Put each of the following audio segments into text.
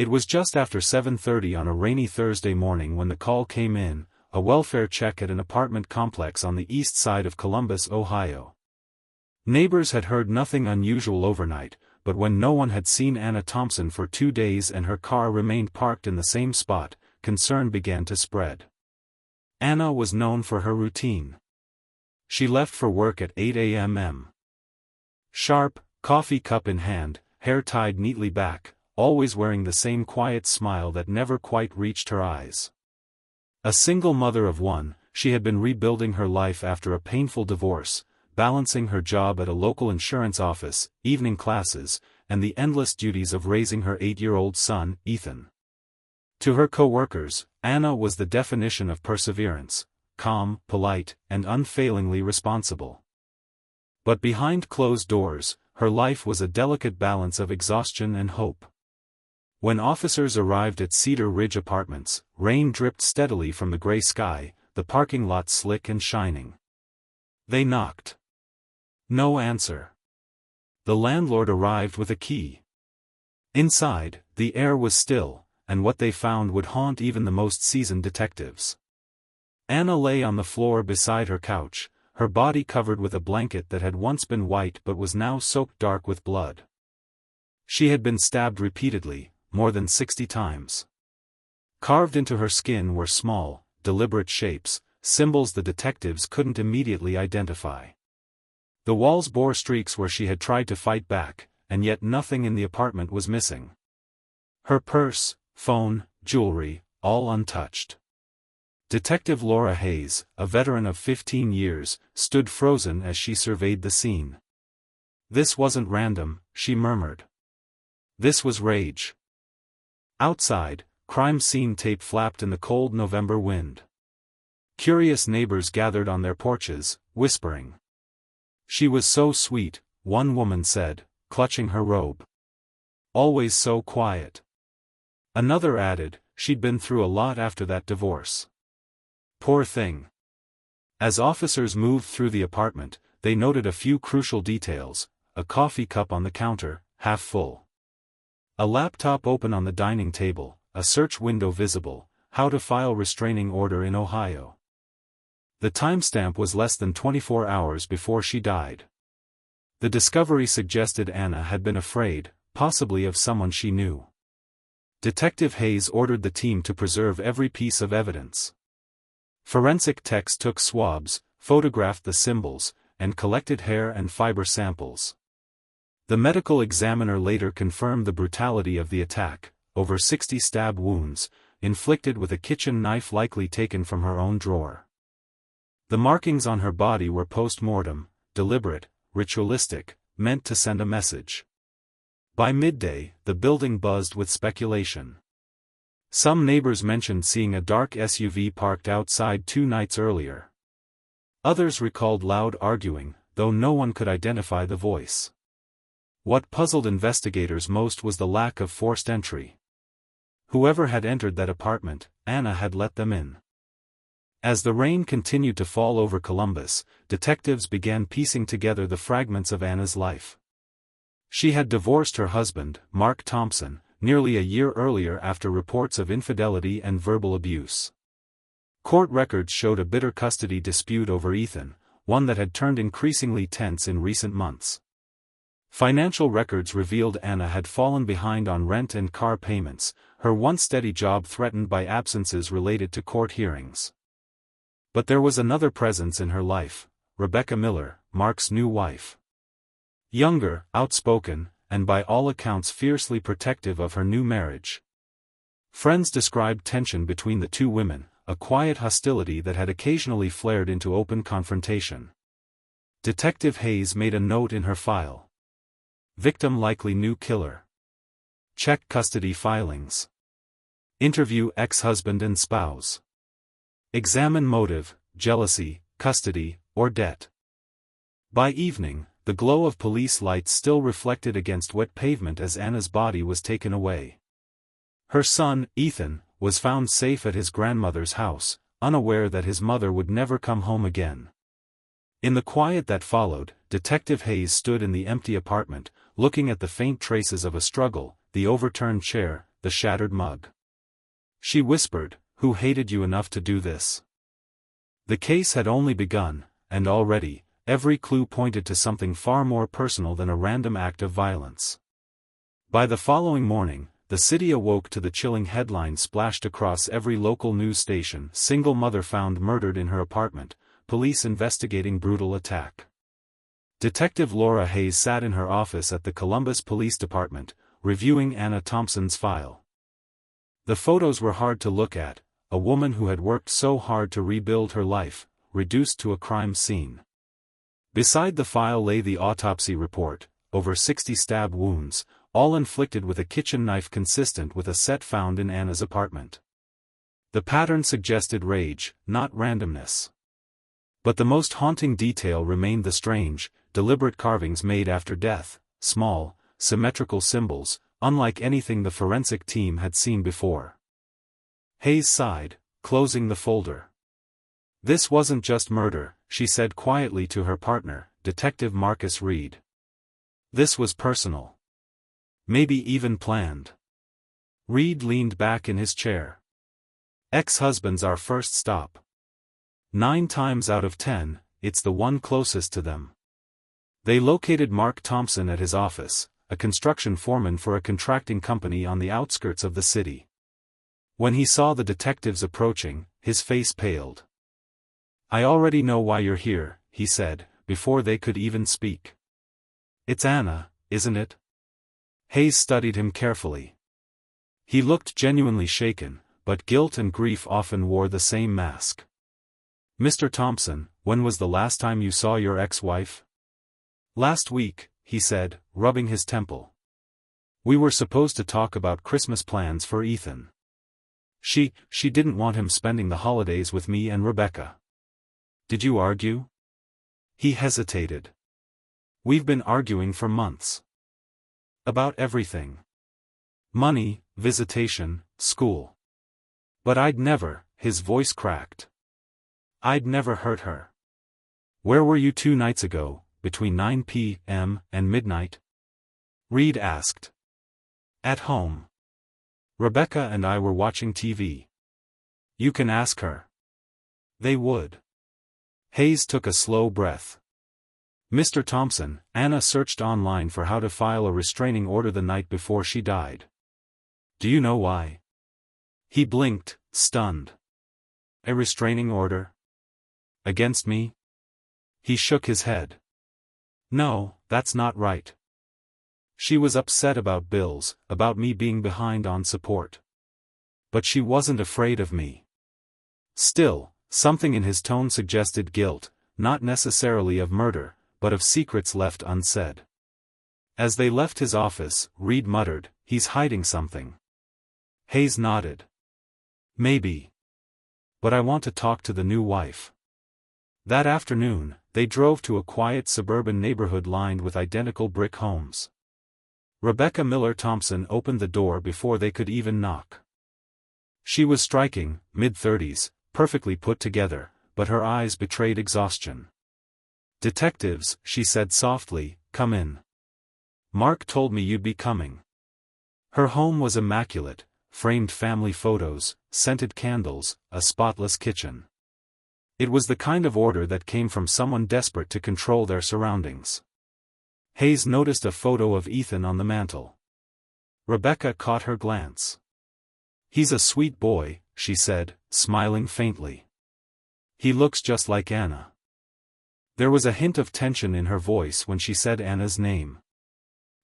It was just after 7:30 on a rainy Thursday morning when the call came in, a welfare check at an apartment complex on the east side of Columbus, Ohio. Neighbors had heard nothing unusual overnight, but when no one had seen Anna Thompson for 2 days and her car remained parked in the same spot, concern began to spread. Anna was known for her routine. She left for work at 8 a.m. Sharp, coffee cup in hand, hair tied neatly back, always wearing the same quiet smile that never quite reached her eyes. A single mother of one, she had been rebuilding her life after a painful divorce, balancing her job at a local insurance office, evening classes, and the endless duties of raising her 8-year-old son, Ethan. To her co-workers, Anna was the definition of perseverance, calm, polite, and unfailingly responsible. But behind closed doors, her life was a delicate balance of exhaustion and hope. When officers arrived at Cedar Ridge Apartments, rain dripped steadily from the gray sky, the parking lot slick and shining. They knocked. No answer. The landlord arrived with a key. Inside, the air was still, and what they found would haunt even the most seasoned detectives. Anna lay on the floor beside her couch, her body covered with a blanket that had once been white but was now soaked dark with blood. She had been stabbed repeatedly, more than 60 times. Carved into her skin were small, deliberate shapes, symbols the detectives couldn't immediately identify. The walls bore streaks where she had tried to fight back, and yet nothing in the apartment was missing. Her purse, phone, jewelry, all untouched. Detective Laura Hayes, a veteran of 15 years, stood frozen as she surveyed the scene. "This wasn't random," she murmured. "This was rage." Outside, crime scene tape flapped in the cold November wind. Curious neighbors gathered on their porches, whispering. "She was so sweet," one woman said, clutching her robe. "Always so quiet." Another added, "She'd been through a lot after that divorce." Poor thing. As officers moved through the apartment, they noted a few crucial details: a coffee cup on the counter, half full. A laptop open on the dining table, a search window visible, how to file restraining order in Ohio. The timestamp was less than 24 hours before she died. The discovery suggested Anna had been afraid, possibly of someone she knew. Detective Hayes ordered the team to preserve every piece of evidence. Forensic techs took swabs, photographed the symbols, and collected hair and fiber samples. The medical examiner later confirmed the brutality of the attack: over 60 stab wounds, inflicted with a kitchen knife likely taken from her own drawer. The markings on her body were post-mortem, deliberate, ritualistic, meant to send a message. By midday, the building buzzed with speculation. Some neighbors mentioned seeing a dark SUV parked outside 2 nights earlier. Others recalled loud arguing, though no one could identify the voice. What puzzled investigators most was the lack of forced entry. Whoever had entered that apartment, Anna had let them in. As the rain continued to fall over Columbus, detectives began piecing together the fragments of Anna's life. She had divorced her husband, Mark Thompson, nearly a year earlier after reports of infidelity and verbal abuse. Court records showed a bitter custody dispute over Ethan, one that had turned increasingly tense in recent months. Financial records revealed Anna had fallen behind on rent and car payments, her once steady job threatened by absences related to court hearings. But there was another presence in her life: Rebecca Miller, Mark's new wife. Younger, outspoken, and by all accounts fiercely protective of her new marriage. Friends described tension between the two women, a quiet hostility that had occasionally flared into open confrontation. Detective Hayes made a note in her file. Victim likely new killer. Check custody filings. Interview ex-husband and spouse. Examine motive, jealousy, custody, or debt. By evening, the glow of police lights still reflected against wet pavement as Anna's body was taken away. Her son, Ethan, was found safe at his grandmother's house, unaware that his mother would never come home again. In the quiet that followed, Detective Hayes stood in the empty apartment, looking at the faint traces of a struggle: the overturned chair, the shattered mug. She whispered, "Who hated you enough to do this?" The case had only begun, and already, every clue pointed to something far more personal than a random act of violence. By the following morning, the city awoke to the chilling headline splashed across every local news station: "Single mother found murdered in her apartment, police investigating brutal attack." Detective Laura Hayes sat in her office at the Columbus Police Department, reviewing Anna Thompson's file. The photos were hard to look at, a woman who had worked so hard to rebuild her life, reduced to a crime scene. Beside the file lay the autopsy report, over 60 stab wounds, all inflicted with a kitchen knife consistent with a set found in Anna's apartment. The pattern suggested rage, not randomness. But the most haunting detail remained the strange, deliberate carvings made after death, small, symmetrical symbols, unlike anything the forensic team had seen before. Hayes sighed, closing the folder. "This wasn't just murder," she said quietly to her partner, Detective Marcus Reed. "This was personal. Maybe even planned." Reed leaned back in his chair. "Ex-husband's our first stop. 9 times out of 10, it's the one closest to them." They located Mark Thompson at his office, a construction foreman for a contracting company on the outskirts of the city. When he saw the detectives approaching, his face paled. "I already know why you're here," he said, before they could even speak. "It's Anna, isn't it?" Hayes studied him carefully. He looked genuinely shaken, but guilt and grief often wore the same mask. "Mr. Thompson, when was the last time you saw your ex-wife?" "Last week," he said, rubbing his temple. "We were supposed to talk about Christmas plans for Ethan. She didn't want him spending the holidays with me and Rebecca." "Did you argue?" He hesitated. "We've been arguing for months. About everything. Money, visitation, school. But I'd never," his voice cracked. "I'd never hurt her." "Where were you 2 nights ago, between 9 p.m. and midnight?" Reed asked. "At home. Rebecca and I were watching TV. You can ask her." They would. Hayes took a slow breath. "Mr. Thompson, Anna searched online for how to file a restraining order the night before she died. Do you know why?" He blinked, stunned. "A restraining order? Against me?" He shook his head. "No, that's not right. She was upset about bills, about me being behind on support. But she wasn't afraid of me." Still, something in his tone suggested guilt, not necessarily of murder, but of secrets left unsaid. As they left his office, Reed muttered, "He's hiding something." Hayes nodded. "Maybe. But I want to talk to the new wife." That afternoon, they drove to a quiet suburban neighborhood lined with identical brick homes. Rebecca Miller Thompson opened the door before they could even knock. She was striking, mid-30s, perfectly put together, but her eyes betrayed exhaustion. "Detectives," she said softly, "come in. Mark told me you'd be coming." Her home was immaculate, framed family photos, scented candles, a spotless kitchen. It was the kind of order that came from someone desperate to control their surroundings. Hayes noticed a photo of Ethan on the mantel. Rebecca caught her glance. "He's a sweet boy," she said, smiling faintly. "He looks just like Anna." There was a hint of tension in her voice when she said Anna's name.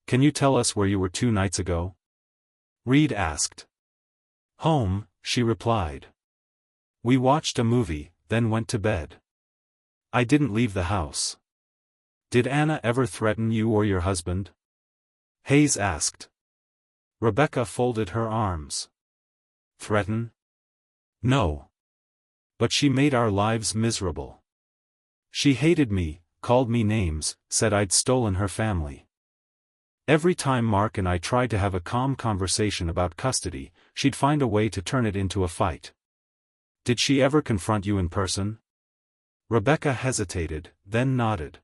"Can you tell us where you were 2 nights ago?" Reed asked. "Home," she replied. "We watched a movie, then went to bed. I didn't leave the house." "Did Anna ever threaten you or your husband?" Hayes asked. Rebecca folded her arms. "Threaten? No. But she made our lives miserable. She hated me, called me names, said I'd stolen her family. Every time Mark and I tried to have a calm conversation about custody, she'd find a way to turn it into a fight." "Did she ever confront you in person?" Rebecca hesitated, then nodded.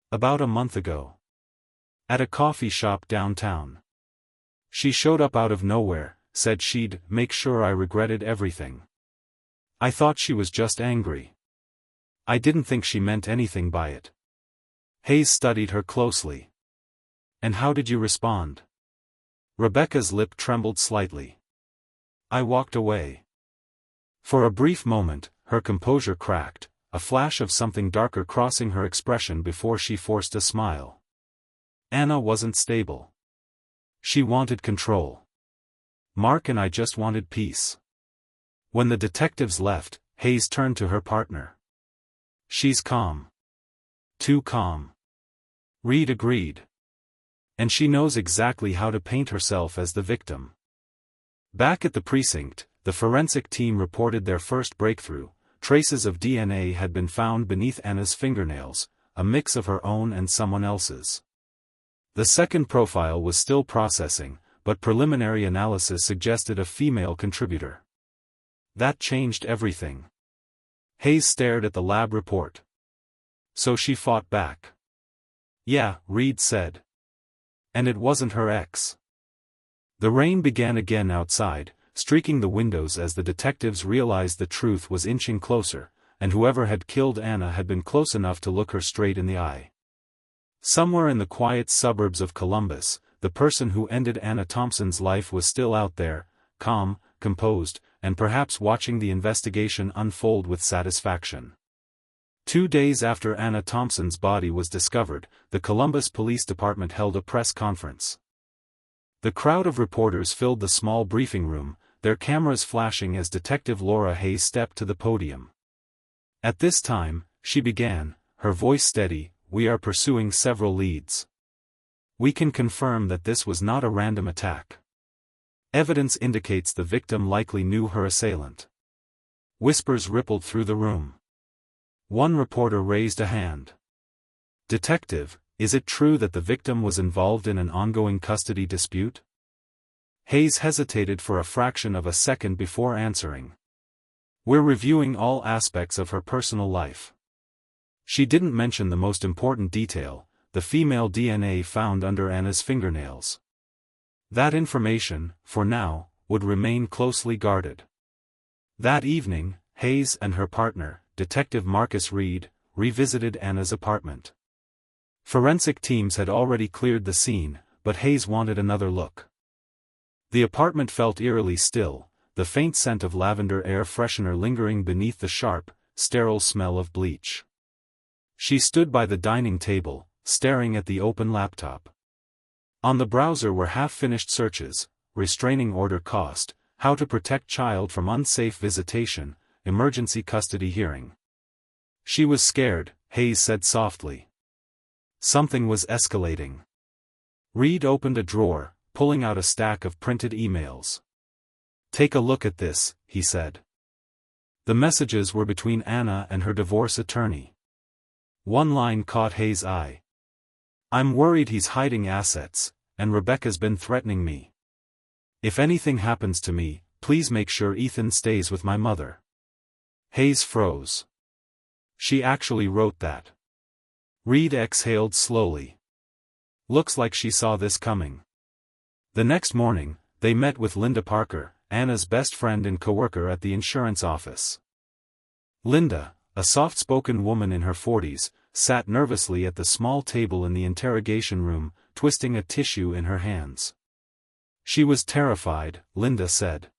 "About a month ago. At a coffee shop downtown. She showed up out of nowhere, said she'd make sure I regretted everything. I thought she was just angry. I didn't think she meant anything by it. Hayes studied her closely. And how did you respond? Rebecca's lip trembled slightly. I walked away. For a brief moment, her composure cracked, a flash of something darker crossing her expression before she forced a smile. Anna wasn't stable. She wanted control. Mark and I just wanted peace. When the detectives left, Hayes turned to her partner. She's calm. Too calm. Reed agreed. And she knows exactly how to paint herself as the victim. Back at the precinct, the forensic team reported their first breakthrough. Traces of DNA had been found beneath Anna's fingernails, a mix of her own and someone else's. The second profile was still processing, but preliminary analysis suggested a female contributor. That changed everything. Hayes stared at the lab report. So she fought back. Yeah, Reed said. And it wasn't her ex. The rain began again outside, streaking the windows as the detectives realized the truth was inching closer, and whoever had killed Anna had been close enough to look her straight in the eye. Somewhere in the quiet suburbs of Columbus, the person who ended Anna Thompson's life was still out there, calm, composed, and perhaps watching the investigation unfold with satisfaction. 2 days after Anna Thompson's body was discovered, the Columbus Police Department held a press conference. The crowd of reporters filled the small briefing room, their cameras flashing as Detective Laura Hayes stepped to the podium. At this time, she began, her voice steady, "We are pursuing several leads. We can confirm that this was not a random attack. Evidence indicates the victim likely knew her assailant." Whispers rippled through the room. One reporter raised a hand. "Detective, is it true that the victim was involved in an ongoing custody dispute?" Hayes hesitated for a fraction of a second before answering. "We're reviewing all aspects of her personal life." She didn't mention the most important detail, the female DNA found under Anna's fingernails. That information, for now, would remain closely guarded. That evening, Hayes and her partner, Detective Marcus Reed, revisited Anna's apartment. Forensic teams had already cleared the scene, but Hayes wanted another look. The apartment felt eerily still, the faint scent of lavender air freshener lingering beneath the sharp, sterile smell of bleach. She stood by the dining table, staring at the open laptop. On the browser were half-finished searches: restraining order cost, how to protect child from unsafe visitation, emergency custody hearing. She was scared, Hayes said softly. Something was escalating. Reed opened a drawer, pulling out a stack of printed emails. "Take a look at this," he said. The messages were between Anna and her divorce attorney. One line caught Hayes' eye. "I'm worried he's hiding assets, and Rebecca's been threatening me. If anything happens to me, please make sure Ethan stays with my mother." Hayes froze. She actually wrote that. Reed exhaled slowly. Looks like she saw this coming. The next morning, they met with Linda Parker, Anna's best friend and coworker at the insurance office. Linda, a soft-spoken woman in her 40s, sat nervously at the small table in the interrogation room, twisting a tissue in her hands. She was terrified, Linda said.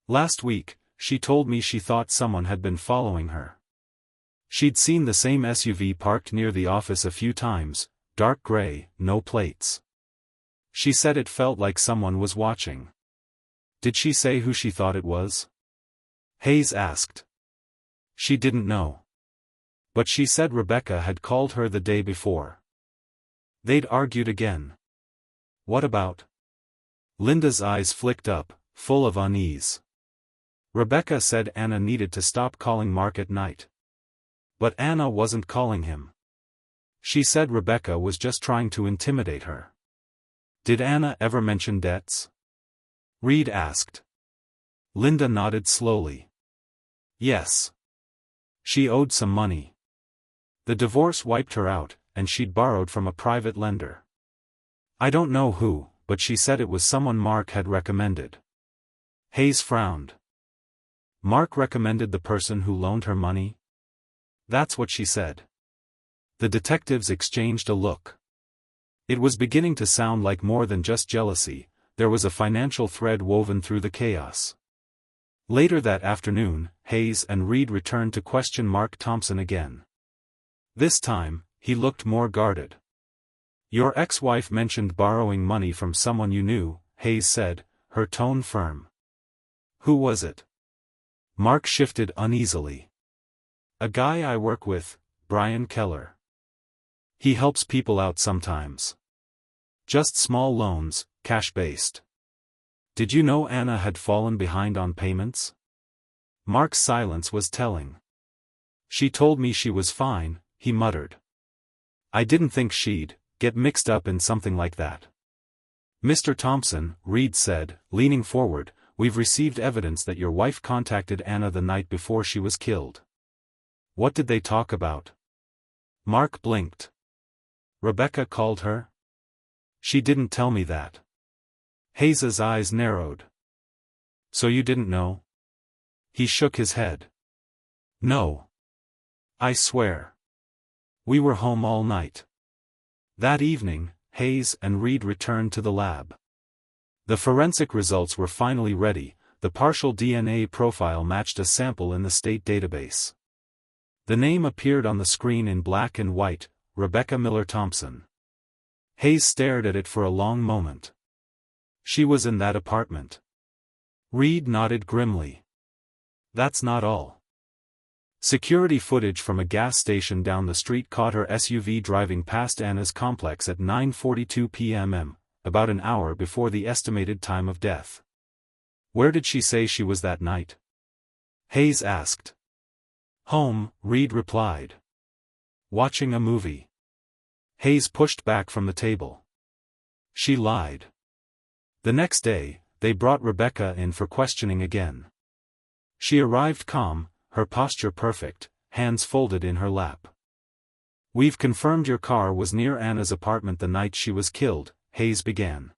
"Last week, she told me she thought someone had been following her. She'd seen the same SUV parked near the office a few times, dark gray, no plates. She said it felt like someone was watching." "Did she say who she thought it was?" Hayes asked. She didn't know. But she said Rebecca had called her the day before. They'd argued again. "What about?" Linda's eyes flicked up, full of unease. "Rebecca said Anna needed to stop calling Mark at night. But Anna wasn't calling him. She said Rebecca was just trying to intimidate her." "Did Anna ever mention debts?" Reed asked. Linda nodded slowly. "Yes. She owed some money. The divorce wiped her out, and she'd borrowed from a private lender. I don't know who, but she said it was someone Mark had recommended. Hayes frowned. Mark recommended the person who loaned her money? That's what she said. The detectives exchanged a look. It was beginning to sound like more than just jealousy, there was a financial thread woven through the chaos. Later that afternoon, Hayes and Reed returned to question Mark Thompson again. This time, he looked more guarded. Your ex-wife mentioned borrowing money from someone you knew, Hayes said, her tone firm. Who was it? Mark shifted uneasily. A guy I work with, Brian Keller. He helps people out sometimes. Just small loans, cash-based. Did you know Anna had fallen behind on payments? Mark's silence was telling. She told me she was fine, he muttered. I didn't think she'd get mixed up in something like that. Mr. Thompson, Reed said, leaning forward, we've received evidence that your wife contacted Anna the night before she was killed. What did they talk about? Mark blinked. Rebecca called her? She didn't tell me that. Hayes's eyes narrowed. So you didn't know? He shook his head. No. I swear. We were home all night. That evening, Hayes and Reed returned to the lab. The forensic results were finally ready, the partial DNA profile matched a sample in the state database. The name appeared on the screen in black and white, Rebecca Miller Thompson. Hayes stared at it for a long moment. She was in that apartment. Reed nodded grimly. That's not all. Security footage from a gas station down the street caught her SUV driving past Anna's complex at 9:42 p.m., about an hour before the estimated time of death. Where did she say she was that night? Hayes asked. Home, Reed replied. Watching a movie. Hayes pushed back from the table. She lied. The next day, they brought Rebecca in for questioning again. She arrived calm, her posture perfect, hands folded in her lap. We've confirmed your car was near Anna's apartment the night she was killed, Hayes began.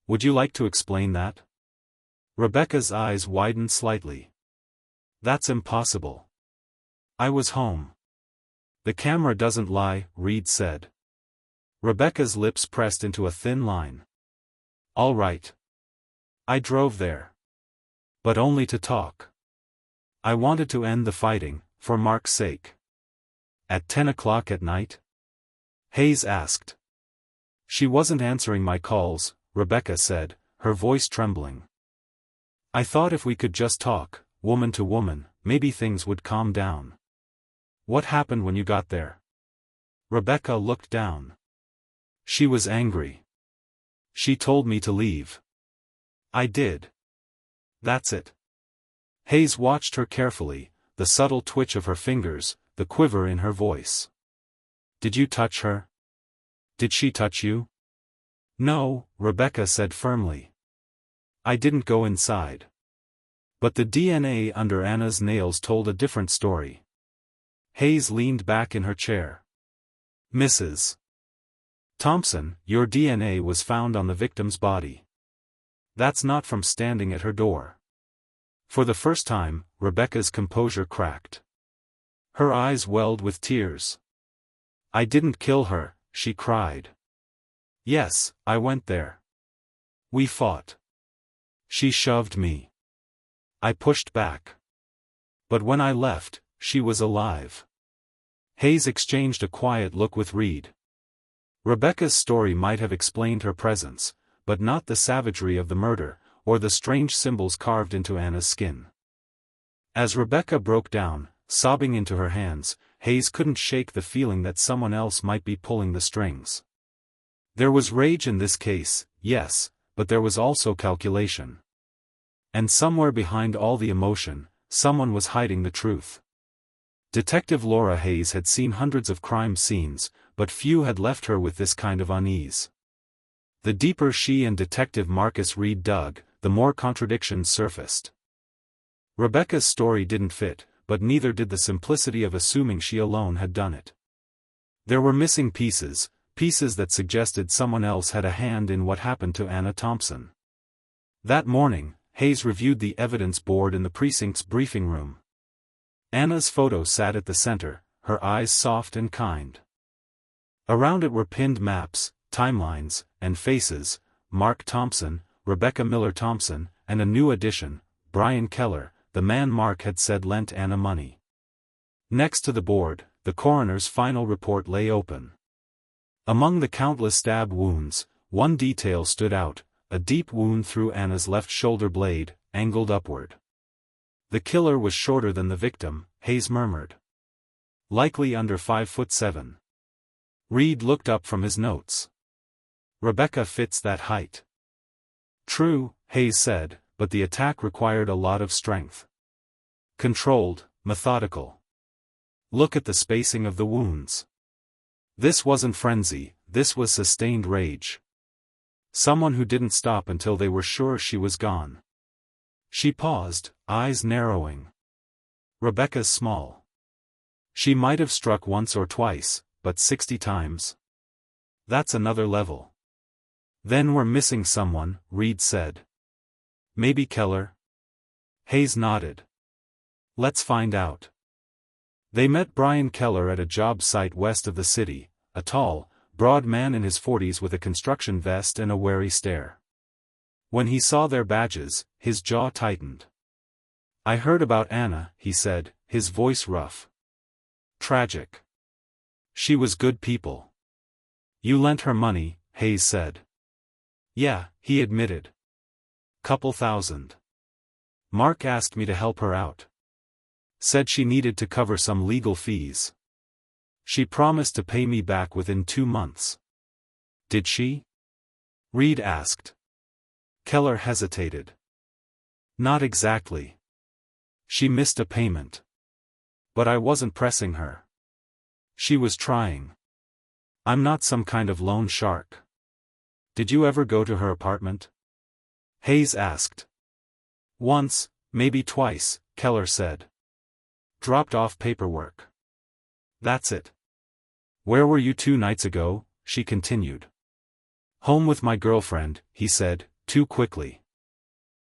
Would you like to explain that? Rebecca's eyes widened slightly. That's impossible. I was home. The camera doesn't lie, Reed said. Rebecca's lips pressed into a thin line. All right. I drove there. But only to talk. I wanted to end the fighting, for Mark's sake. At 10 o'clock at night? Hayes asked. She wasn't answering my calls, Rebecca said, her voice trembling. I thought if we could just talk, woman to woman, maybe things would calm down. What happened when you got there? Rebecca looked down. She was angry. She told me to leave. I did. That's it. Hayes watched her carefully, the subtle twitch of her fingers, the quiver in her voice. Did you touch her? Did she touch you? No, Rebecca said firmly. I didn't go inside. But the DNA under Anna's nails told a different story. Hayes leaned back in her chair. Mrs. Thompson, your DNA was found on the victim's body. That's not from standing at her door. For the first time, Rebecca's composure cracked. Her eyes welled with tears. I didn't kill her, she cried. Yes, I went there. We fought. She shoved me. I pushed back. But when I left, she was alive. Hayes exchanged a quiet look with Reed. Rebecca's story might have explained her presence, but not the savagery of the murder, or the strange symbols carved into Anna's skin. As Rebecca broke down, sobbing into her hands, Hayes couldn't shake the feeling that someone else might be pulling the strings. There was rage in this case, yes, but there was also calculation. And somewhere behind all the emotion, someone was hiding the truth. Detective Laura Hayes had seen hundreds of crime scenes, but few had left her with this kind of unease. The deeper she and Detective Marcus Reed dug, the more contradictions surfaced. Rebecca's story didn't fit, but neither did the simplicity of assuming she alone had done it. There were missing pieces, pieces that suggested someone else had a hand in what happened to Anna Thompson. That morning, Hayes reviewed the evidence board in the precinct's briefing room. Anna's photo sat at the center, her eyes soft and kind. Around it were pinned maps, timelines, and faces: Mark Thompson, Rebecca Miller Thompson, and a new addition, Brian Keller, the man Mark had said lent Anna money. Next to the board, the coroner's final report lay open. Among the countless stab wounds, one detail stood out: a deep wound through Anna's left shoulder blade, angled upward. The killer was shorter than the victim, Hayes murmured. Likely under 5'7". Reed looked up from his notes. Rebecca fits that height. True, Hayes said, but the attack required a lot of strength. Controlled, methodical. Look at the spacing of the wounds. This wasn't frenzy, this was sustained rage. Someone who didn't stop until they were sure she was gone. She paused, eyes narrowing. Rebecca's small. She might have struck once or twice, but 60 times? That's another level. Then we're missing someone, Reed said. Maybe Keller? Hayes nodded. Let's find out. They met Brian Keller at a job site west of the city, a tall, broad man in his 40s with a construction vest and a wary stare. When he saw their badges, his jaw tightened. I heard about Anna, he said, his voice rough. Tragic. She was good people. You lent her money, Hayes said. Yeah, he admitted. Couple thousand. Mark asked me to help her out. Said she needed to cover some legal fees. She promised to pay me back within 2 months. Did she? Reed asked. Keller hesitated. Not exactly. She missed a payment. But I wasn't pressing her. She was trying. I'm not some kind of loan shark. Did you ever go to her apartment? Hayes asked. Once, maybe twice, Keller said. Dropped off paperwork. That's it. Where were you 2 nights ago? She continued. Home with my girlfriend, he said, too quickly.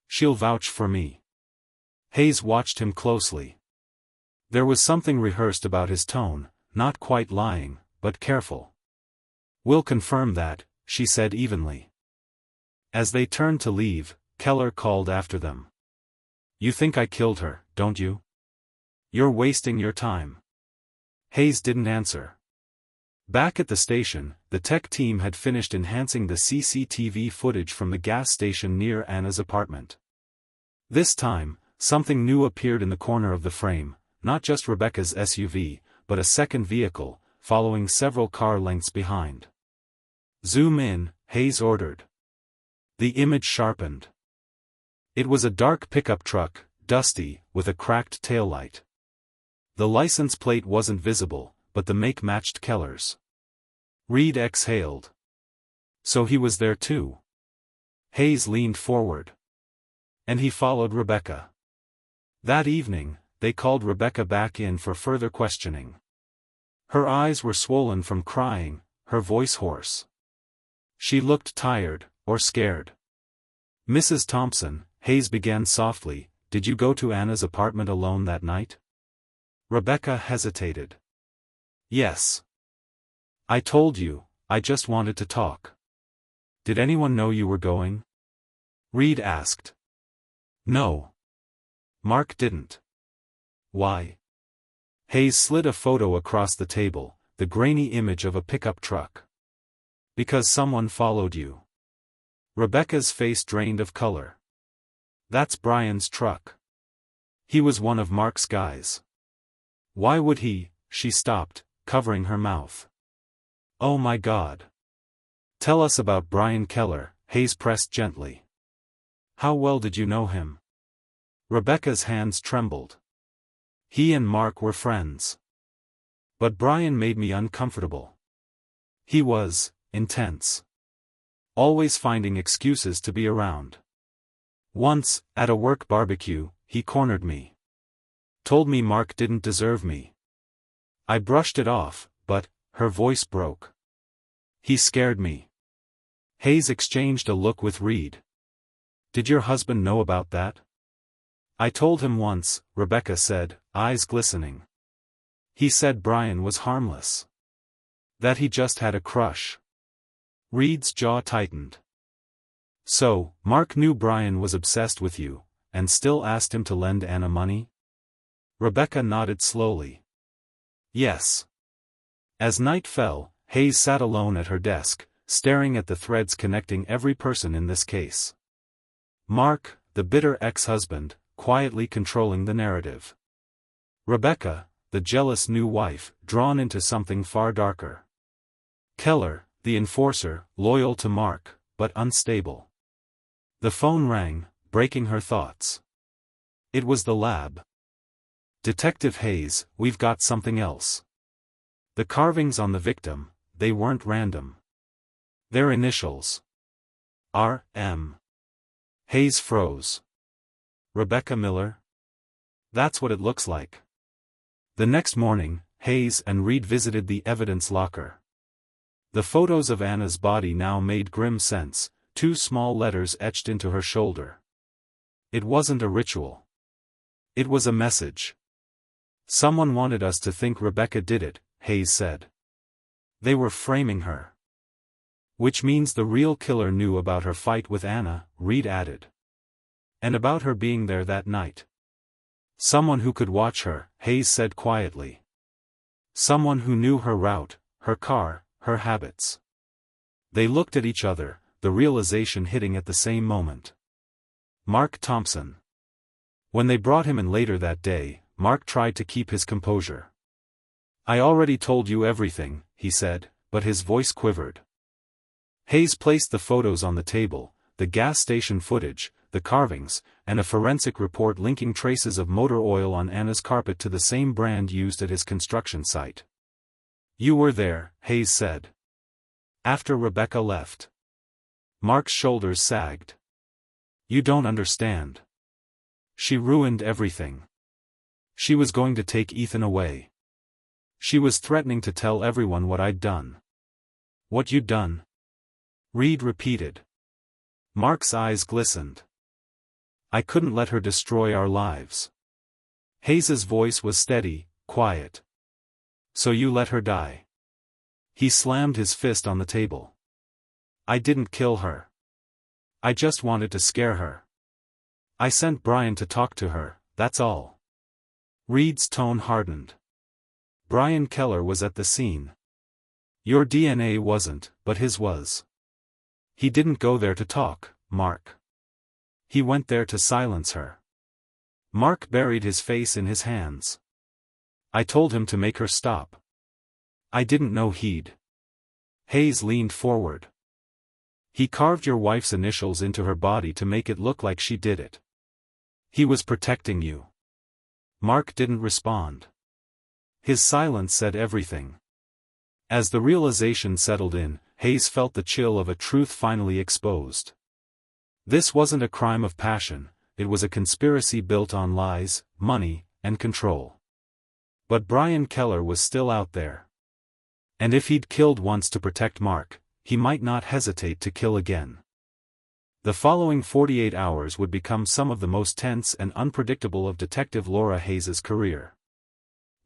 She'll vouch for me. Hayes watched him closely. There was something rehearsed about his tone, not quite lying, but careful. We'll confirm that, she said evenly. As they turned to leave, Keller called after them. You think I killed her, don't you? You're wasting your time. Hayes didn't answer. Back at the station, the tech team had finished enhancing the CCTV footage from the gas station near Anna's apartment. This time, something new appeared in the corner of the frame, not just Rebecca's SUV, but a second vehicle, following several car lengths behind. Zoom in, Hayes ordered. The image sharpened. It was a dark pickup truck, dusty, with a cracked taillight. The license plate wasn't visible, but the make matched Keller's. Reed exhaled. So he was there too. Hayes leaned forward. And he followed Rebecca. That evening, they called Rebecca back in for further questioning. Her eyes were swollen from crying, her voice hoarse. She looked tired, or scared. Mrs. Thompson, Hayes began softly, did you go to Anna's apartment alone that night? Rebecca hesitated. Yes. I told you, I just wanted to talk. Did anyone know you were going? Reed asked. No. Mark didn't. Why? Hayes slid a photo across the table, the grainy image of a pickup truck. Because someone followed you. Rebecca's face drained of color. That's Brian's truck. He was one of Mark's guys. Why would he? She stopped, covering her mouth. Oh my God. Tell us about Brian Keller, Hayes pressed gently. How well did you know him? Rebecca's hands trembled. He and Mark were friends. But Brian made me uncomfortable. He was intense. Always finding excuses to be around. Once, at a work barbecue, he cornered me. Told me Mark didn't deserve me. I brushed it off, but, her voice broke. He scared me. Hayes exchanged a look with Reed. Did your husband know about that? I told him once, Rebecca said, eyes glistening. He said Brian was harmless. That he just had a crush. Reed's jaw tightened. So, Mark knew Brian was obsessed with you, and still asked him to lend Anna money? Rebecca nodded slowly. Yes. As night fell, Hayes sat alone at her desk, staring at the threads connecting every person in this case. Mark, the bitter ex-husband, quietly controlling the narrative. Rebecca, the jealous new wife, drawn into something far darker. Keller, the enforcer, loyal to Mark, but unstable. The phone rang, breaking her thoughts. It was the lab. Detective Hayes, we've got something else. The carvings on the victim, they weren't random. Their initials. R.M. Hayes froze. Rebecca Miller? That's what it looks like. The next morning, Hayes and Reed visited the evidence locker. The photos of Anna's body now made grim sense, 2 small letters etched into her shoulder. It wasn't a ritual. It was a message. Someone wanted us to think Rebecca did it, Hayes said. They were framing her. Which means the real killer knew about her fight with Anna, Reed added. And about her being there that night. Someone who could watch her, Hayes said quietly. Someone who knew her route, her car, her habits. They looked at each other, the realization hitting at the same moment. Mark Thompson. When they brought him in later that day, Mark tried to keep his composure. I already told you everything, he said, but his voice quivered. Hayes placed the photos on the table, the gas station footage, the carvings, and a forensic report linking traces of motor oil on Anna's carpet to the same brand used at his construction site. You were there, Hayes said. After Rebecca left. Mark's shoulders sagged. You don't understand. She ruined everything. She was going to take Ethan away. She was threatening to tell everyone what I'd done. What you'd done? Reed repeated. Mark's eyes glistened. I couldn't let her destroy our lives. Hayes's voice was steady, quiet. So you let her die. He slammed his fist on the table. I didn't kill her. I just wanted to scare her. I sent Brian to talk to her, that's all. Reed's tone hardened. Brian Keller was at the scene. Your DNA wasn't, but his was. He didn't go there to talk, Mark. He went there to silence her. Mark buried his face in his hands. I told him to make her stop. I didn't know he'd. Hayes leaned forward. He carved your wife's initials into her body to make it look like she did it. He was protecting you. Mark didn't respond. His silence said everything. As the realization settled in, Hayes felt the chill of a truth finally exposed. This wasn't a crime of passion, it was a conspiracy built on lies, money, and control. But Brian Keller was still out there. And if he'd killed once to protect Mark, he might not hesitate to kill again. The following 48 hours would become some of the most tense and unpredictable of Detective Laura Hayes' career.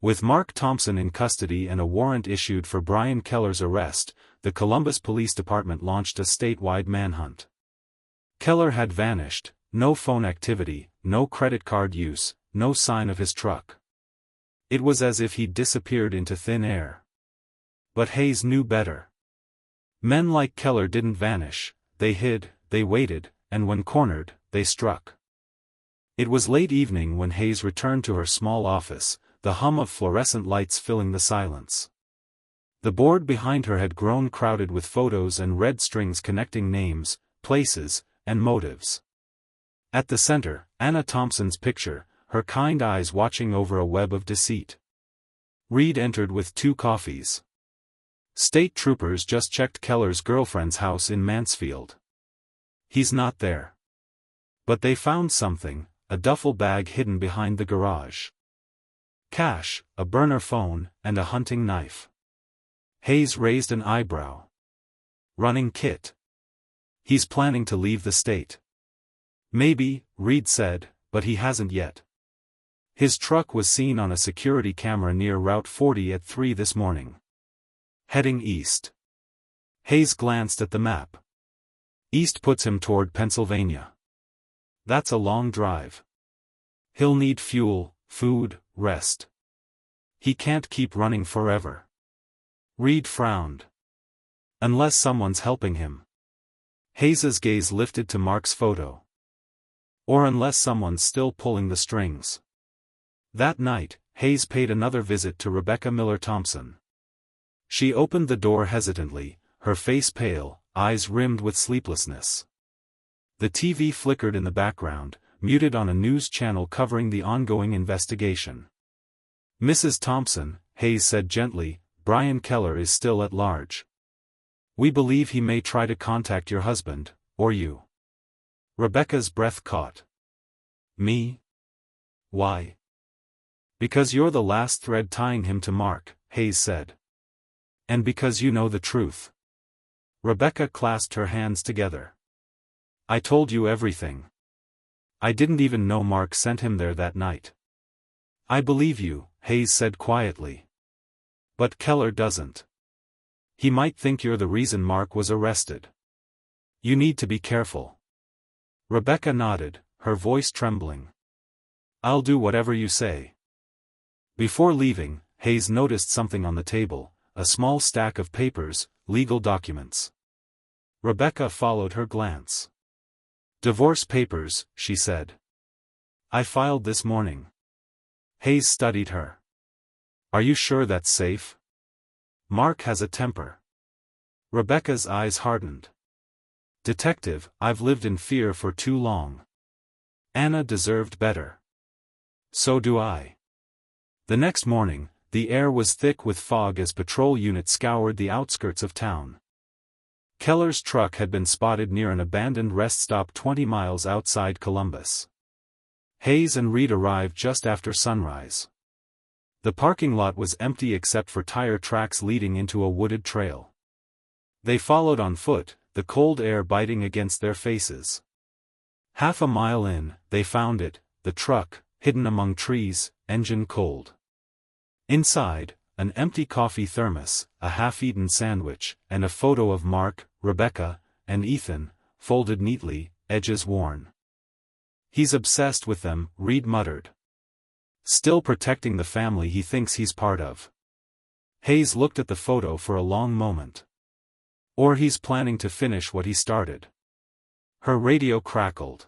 With Mark Thompson in custody and a warrant issued for Brian Keller's arrest, the Columbus Police Department launched a statewide manhunt. Keller had vanished, no phone activity, no credit card use, no sign of his truck. It was as if he'd disappeared into thin air. But Hayes knew better. Men like Keller didn't vanish, they hid, they waited, and when cornered, they struck. It was late evening when Hayes returned to her small office, the hum of fluorescent lights filling the silence. The board behind her had grown crowded with photos and red strings connecting names, places, and motives. At the center, Anna Thompson's picture, her kind eyes watching over a web of deceit. Reed entered with 2 coffees. State troopers just checked Keller's girlfriend's house in Mansfield. He's not there. But they found something, a duffel bag hidden behind the garage. Cash, a burner phone, and a hunting knife. Hayes raised an eyebrow. Running kit. He's planning to leave the state. Maybe, Reed said, but he hasn't yet. His truck was seen on a security camera near Route 40 at 3 this morning. Heading east. Hayes glanced at the map. East puts him toward Pennsylvania. That's a long drive. He'll need fuel, food, rest. He can't keep running forever. Reed frowned. Unless someone's helping him. Hayes's gaze lifted to Mark's photo. Or unless someone's still pulling the strings. That night, Hayes paid another visit to Rebecca Miller Thompson. She opened the door hesitantly, her face pale, eyes rimmed with sleeplessness. The TV flickered in the background, muted on a news channel covering the ongoing investigation. "Mrs. Thompson," Hayes said gently, "Brian Keller is still at large. We believe he may try to contact your husband, or you." Rebecca's breath caught. "Me? Why?" "Because you're the last thread tying him to Mark," Hayes said. "And because you know the truth." Rebecca clasped her hands together. "I told you everything. I didn't even know Mark sent him there that night." "I believe you," Hayes said quietly. "But Keller doesn't. He might think you're the reason Mark was arrested. You need to be careful." Rebecca nodded, her voice trembling. "I'll do whatever you say." Before leaving, Hayes noticed something on the table, a small stack of papers, legal documents. Rebecca followed her glance. "Divorce papers," she said. "I filed this morning." Hayes studied her. "Are you sure that's safe? Mark has a temper." Rebecca's eyes hardened. "Detective, I've lived in fear for too long. Anna deserved better. So do I." The next morning, the air was thick with fog as patrol units scoured the outskirts of town. Keller's truck had been spotted near an abandoned rest stop 20 miles outside Columbus. Hayes and Reed arrived just after sunrise. The parking lot was empty except for tire tracks leading into a wooded trail. They followed on foot, the cold air biting against their faces. Half a mile in, they found it, the truck, hidden among trees, engine cold. Inside, an empty coffee thermos, a half-eaten sandwich, and a photo of Mark, Rebecca, and Ethan, folded neatly, edges worn. "He's obsessed with them," Reed muttered. "Still protecting the family he thinks he's part of." Hayes looked at the photo for a long moment. "Or he's planning to finish what he started." Her radio crackled.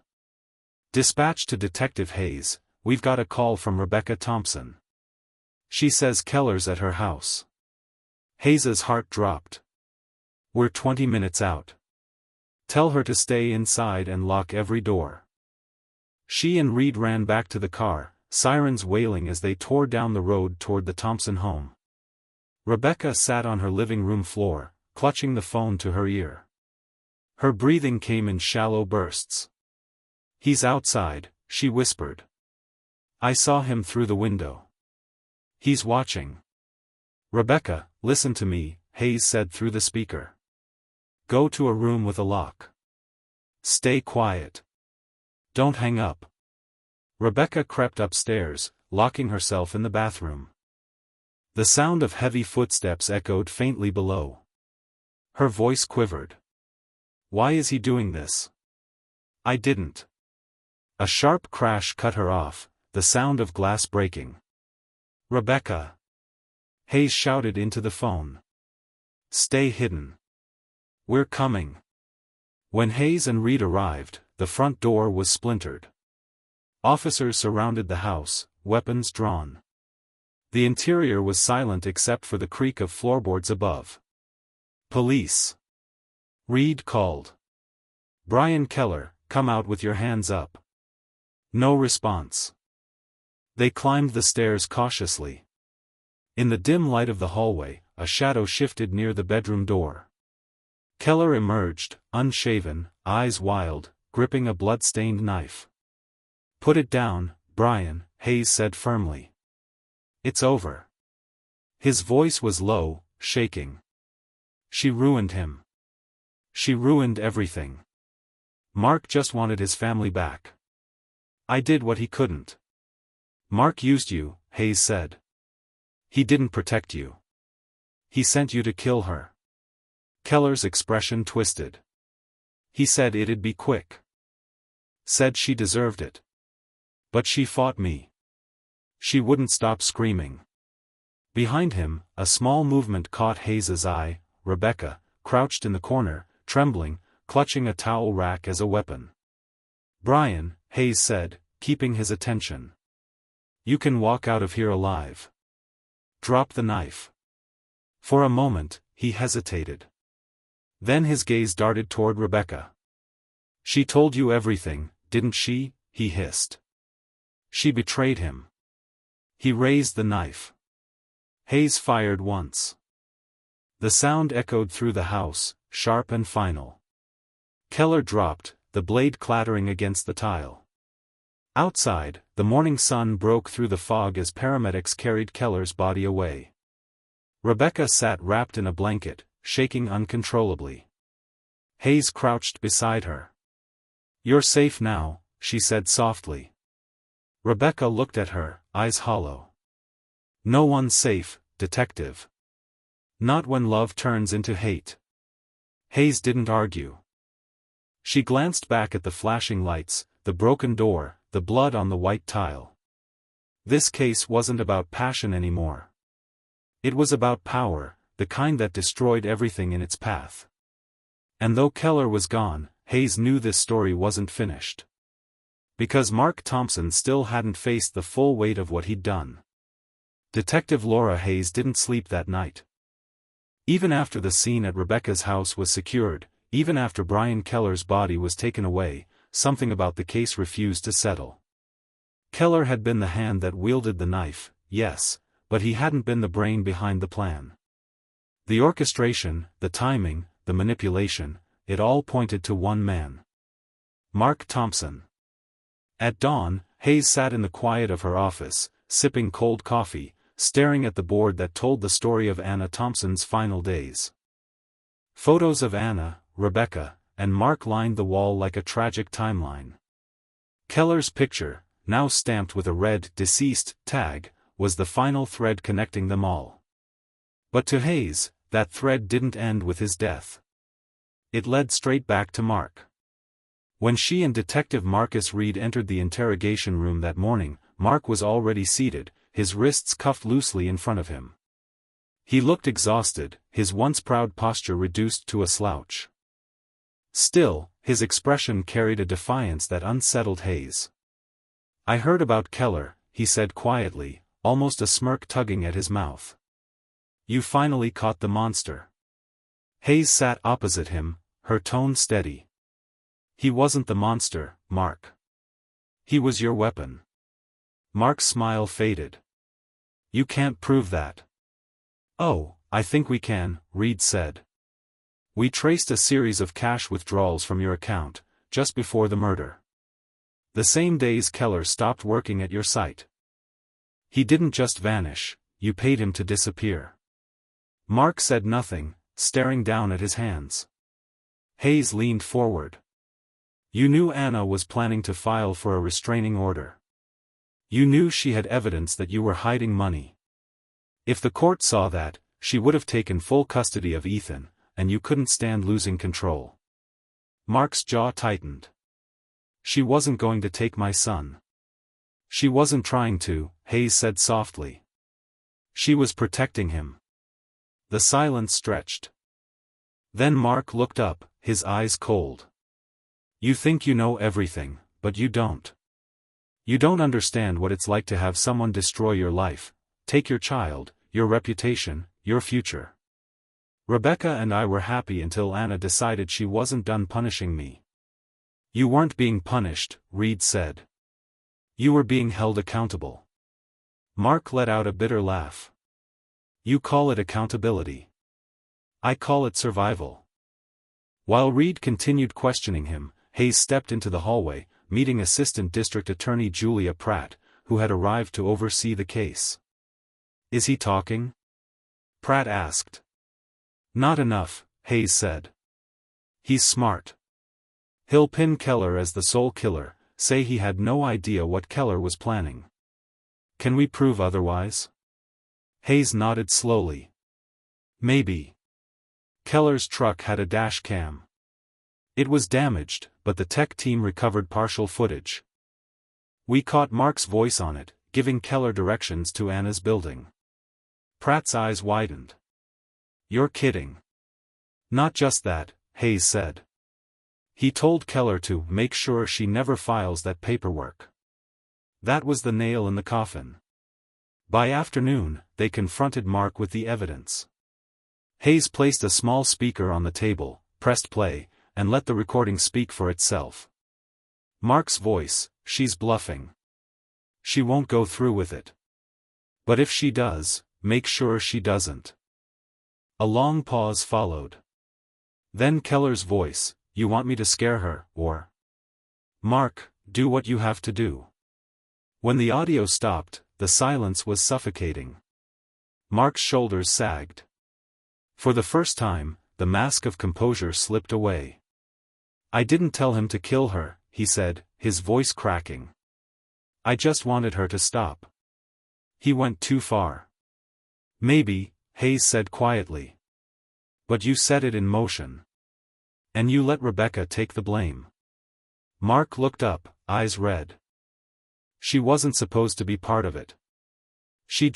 "Dispatch to Detective Hayes, we've got a call from Rebecca Thompson. She says Keller's at her house." Hayes's heart dropped. "We're 20 minutes out. Tell her to stay inside and lock every door." She and Reed ran back to the car, sirens wailing as they tore down the road toward the Thompson home. Rebecca sat on her living room floor, clutching the phone to her ear. Her breathing came in shallow bursts. "He's outside," she whispered. "I saw him through the window. He's watching." "Rebecca, listen to me," Hayes said through the speaker. "Go to a room with a lock. Stay quiet. Don't hang up." Rebecca crept upstairs, locking herself in the bathroom. The sound of heavy footsteps echoed faintly below. Her voice quivered. "Why is he doing this? I didn't." A sharp crash cut her off, the sound of glass breaking. "Rebecca!" Hayes shouted into the phone. "Stay hidden. We're coming." When Hayes and Reed arrived, the front door was splintered. Officers surrounded the house, weapons drawn. The interior was silent except for the creak of floorboards above. "Police!" Reed called. "Brian Keller, come out with your hands up." No response. They climbed the stairs cautiously. In the dim light of the hallway, a shadow shifted near the bedroom door. Keller emerged, unshaven, eyes wild, gripping a blood-stained knife. "Put it down, Brian," Hayes said firmly. "It's over." His voice was low, shaking. "She ruined him. She ruined everything. Mark just wanted his family back. I did what he couldn't. Mark used you, Hayes said. He didn't protect you. He sent you to kill her. Keller's expression twisted. He said it'd be quick. Said she deserved it. But she fought me. She wouldn't stop screaming. Behind him, a small movement caught Hayes's eye. Rebecca, crouched in the corner, trembling, clutching a towel rack as a weapon. Brian, Hayes said, keeping his attention. You can walk out of here alive. Drop the knife. For a moment, he hesitated. Then his gaze darted toward Rebecca. She told you everything, didn't she? He hissed. She betrayed him. He raised the knife. Hayes fired once. The sound echoed through the house, sharp and final. Keller dropped, the blade clattering against the tile. Outside, the morning sun broke through the fog as paramedics carried Keller's body away. Rebecca sat wrapped in a blanket, shaking uncontrollably. Hayes crouched beside her. You're safe now, she said softly. Rebecca looked at her, eyes hollow. No one's safe, detective. Not when love turns into hate. Hayes didn't argue. She glanced back at the flashing lights, the broken door, the blood on the white tile. This case wasn't about passion anymore. It was about power, the kind that destroyed everything in its path. And though Keller was gone, Hayes knew this story wasn't finished. Because Mark Thompson still hadn't faced the full weight of what he'd done. Detective Laura Hayes didn't sleep that night. Even after the scene at Rebecca's house was secured, even after Brian Keller's body was taken away, something about the case refused to settle. Keller had been the hand that wielded the knife, yes, but he hadn't been the brain behind the plan. The orchestration, the timing, the manipulation, it all pointed to one man. Mark Thompson. At dawn, Hayes sat in the quiet of her office, sipping cold coffee, staring at the board that told the story of Anna Thompson's final days. Photos of Anna, Rebecca, and Mark lined the wall like a tragic timeline. Keller's picture, now stamped with a red "deceased" tag, was the final thread connecting them all. But to Hayes, that thread didn't end with his death. It led straight back to Mark. When she and Detective Marcus Reed entered the interrogation room that morning, Mark was already seated, his wrists cuffed loosely in front of him. He looked exhausted, his once proud posture reduced to a slouch. Still, his expression carried a defiance that unsettled Hayes. I heard about Keller, he said quietly, almost a smirk tugging at his mouth. You finally caught the monster. Hayes sat opposite him, her tone steady. He wasn't the monster, Mark. He was your weapon. Mark's smile faded. You can't prove that. Oh, I think we can, Reed said. We traced a series of cash withdrawals from your account, just before the murder. The same days Keller stopped working at your site. He didn't just vanish, you paid him to disappear. Mark said nothing, staring down at his hands. Hayes leaned forward. You knew Anna was planning to file for a restraining order. You knew she had evidence that you were hiding money. If the court saw that, she would have taken full custody of Ethan, and you couldn't stand losing control. Mark's jaw tightened. She wasn't going to take my son. She wasn't trying to, Hayes said softly. She was protecting him. The silence stretched. Then Mark looked up, his eyes cold. You think you know everything, but you don't. You don't understand what it's like to have someone destroy your life, take your child, your reputation, your future. Rebecca and I were happy until Anna decided she wasn't done punishing me. You weren't being punished, Reed said. You were being held accountable. Mark let out a bitter laugh. You call it accountability. I call it survival. While Reed continued questioning him, Hayes stepped into the hallway, meeting Assistant District Attorney Julia Pratt, who had arrived to oversee the case. Is he talking? Pratt asked. Not enough, Hayes said. He's smart. He'll pin Keller as the sole killer, say he had no idea what Keller was planning. Can we prove otherwise? Hayes nodded slowly. Maybe. Keller's truck had a dash cam. It was damaged, but the tech team recovered partial footage. We caught Mark's voice on it, giving Keller directions to Anna's building. Pratt's eyes widened. You're kidding. Not just that, Hayes said. He told Keller to make sure she never files that paperwork. That was the nail in the coffin. By afternoon, they confronted Mark with the evidence. Hayes placed a small speaker on the table, pressed play, and let the recording speak for itself. Mark's voice, she's bluffing. She won't go through with it. But if she does, make sure she doesn't. A long pause followed. Then Keller's voice, you want me to scare her, or? Mark, do what you have to do. When the audio stopped, the silence was suffocating. Mark's shoulders sagged. For the first time, the mask of composure slipped away. I didn't tell him to kill her, he said, his voice cracking. I just wanted her to stop. He went too far. Maybe, Hayes said quietly. But you set it in motion. And you let Rebecca take the blame. Mark looked up, eyes red. She wasn't supposed to be part of it. She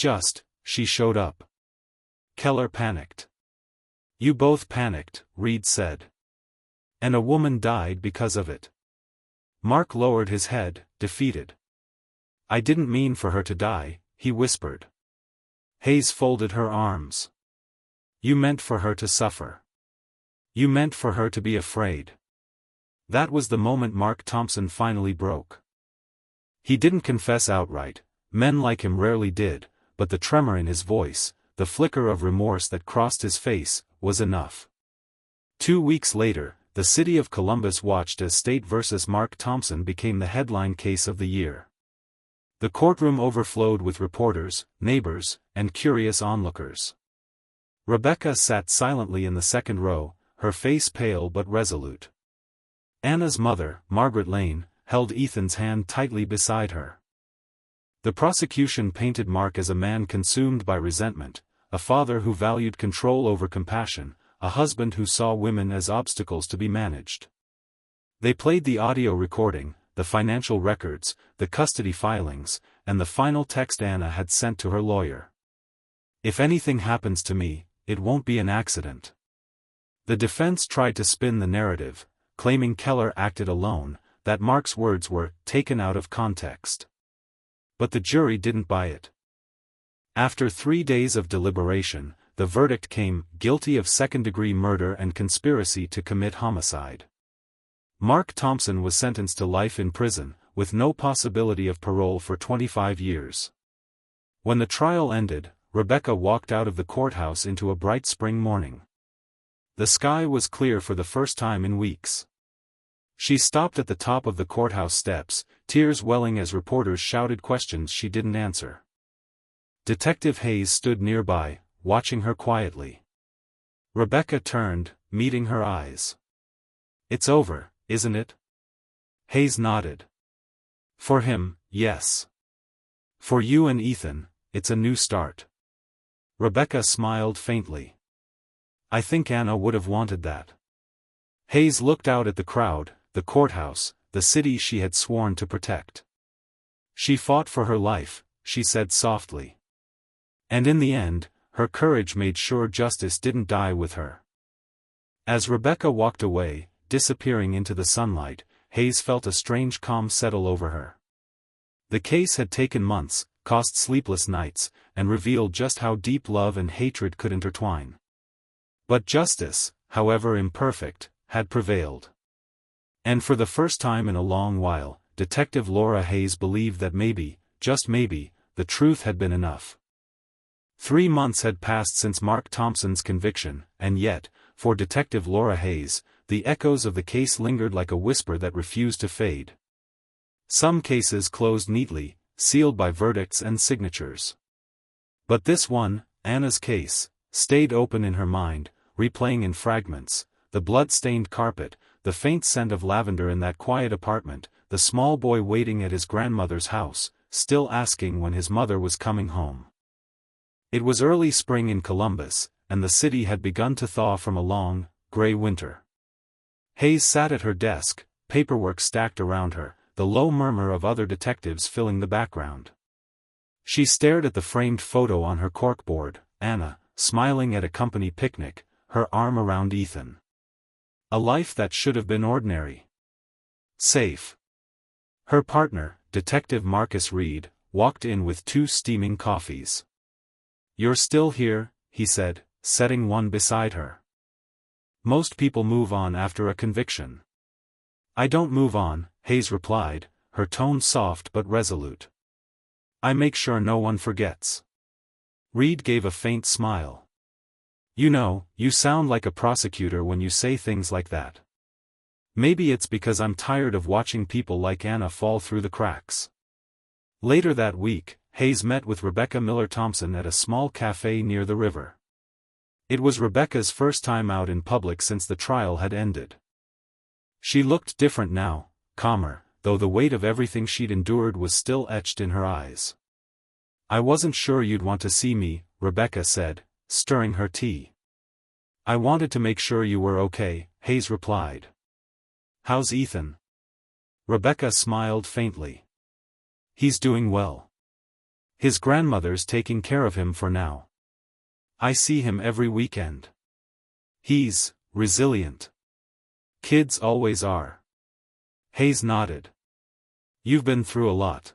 showed up. Keller panicked. You both panicked, Reed said. And a woman died because of it. Mark lowered his head, defeated. I didn't mean for her to die, he whispered. Hayes folded her arms. You meant for her to suffer. You meant for her to be afraid. That was the moment Mark Thompson finally broke. He didn't confess outright, men like him rarely did, but the tremor in his voice, the flicker of remorse that crossed his face, was enough. 2 weeks later, the city of Columbus watched as State vs. Mark Thompson became the headline case of the year. The courtroom overflowed with reporters, neighbors, and curious onlookers. Rebecca sat silently in the second row, her face pale but resolute. Anna's mother, Margaret Lane, held Ethan's hand tightly beside her. The prosecution painted Mark as a man consumed by resentment, a father who valued control over compassion, a husband who saw women as obstacles to be managed. They played the audio recording, the financial records, the custody filings, and the final text Anna had sent to her lawyer. If anything happens to me, it won't be an accident. The defense tried to spin the narrative, claiming Keller acted alone, that Mark's words were taken out of context. But the jury didn't buy it. After 3 days of deliberation, the verdict came guilty of second-degree murder and conspiracy to commit homicide. Mark Thompson was sentenced to life in prison, with no possibility of parole for 25 years. When the trial ended, Rebecca walked out of the courthouse into a bright spring morning. The sky was clear for the first time in weeks. She stopped at the top of the courthouse steps, tears welling as reporters shouted questions she didn't answer. Detective Hayes stood nearby, watching her quietly. Rebecca turned, meeting her eyes. It's over, isn't it? Hayes nodded. For him, yes. For you and Ethan, it's a new start. Rebecca smiled faintly. I think Anna would have wanted that. Hayes looked out at the crowd, the courthouse, the city she had sworn to protect. She fought for her life, she said softly. And in the end, her courage made sure justice didn't die with her. As Rebecca walked away, disappearing into the sunlight, Hayes felt a strange calm settle over her. The case had taken months, cost sleepless nights, and revealed just how deep love and hatred could intertwine. But justice, however imperfect, had prevailed. And for the first time in a long while, Detective Laura Hayes believed that maybe, just maybe, the truth had been enough. 3 months had passed since Mark Thompson's conviction, and yet, for Detective Laura Hayes, the echoes of the case lingered like a whisper that refused to fade. Some cases closed neatly, sealed by verdicts and signatures. But this one, Anna's case, stayed open in her mind, replaying in fragments, the blood-stained carpet, the faint scent of lavender in that quiet apartment, the small boy waiting at his grandmother's house, still asking when his mother was coming home. It was early spring in Columbus, and the city had begun to thaw from a long, gray winter. Hayes sat at her desk, paperwork stacked around her, the low murmur of other detectives filling the background. She stared at the framed photo on her corkboard, Anna, smiling at a company picnic, her arm around Ethan. A life that should have been ordinary. Safe. Her partner, Detective Marcus Reed, walked in with 2 steaming coffees. "You're still here," he said, setting one beside her. "Most people move on after a conviction." "I don't move on," Hayes replied, her tone soft but resolute. "I make sure no one forgets." Reed gave a faint smile. "You know, you sound like a prosecutor when you say things like that. Maybe it's because I'm tired of watching people like Anna fall through the cracks." Later that week, Hayes met with Rebecca Miller Thompson at a small cafe near the river. It was Rebecca's first time out in public since the trial had ended. She looked different now, calmer, though the weight of everything she'd endured was still etched in her eyes. "I wasn't sure you'd want to see me," Rebecca said, stirring her tea. "I wanted to make sure you were okay," Hayes replied. "How's Ethan?" Rebecca smiled faintly. "He's doing well. His grandmother's taking care of him for now. I see him every weekend. He's resilient. Kids always are." Hayes nodded. "You've been through a lot.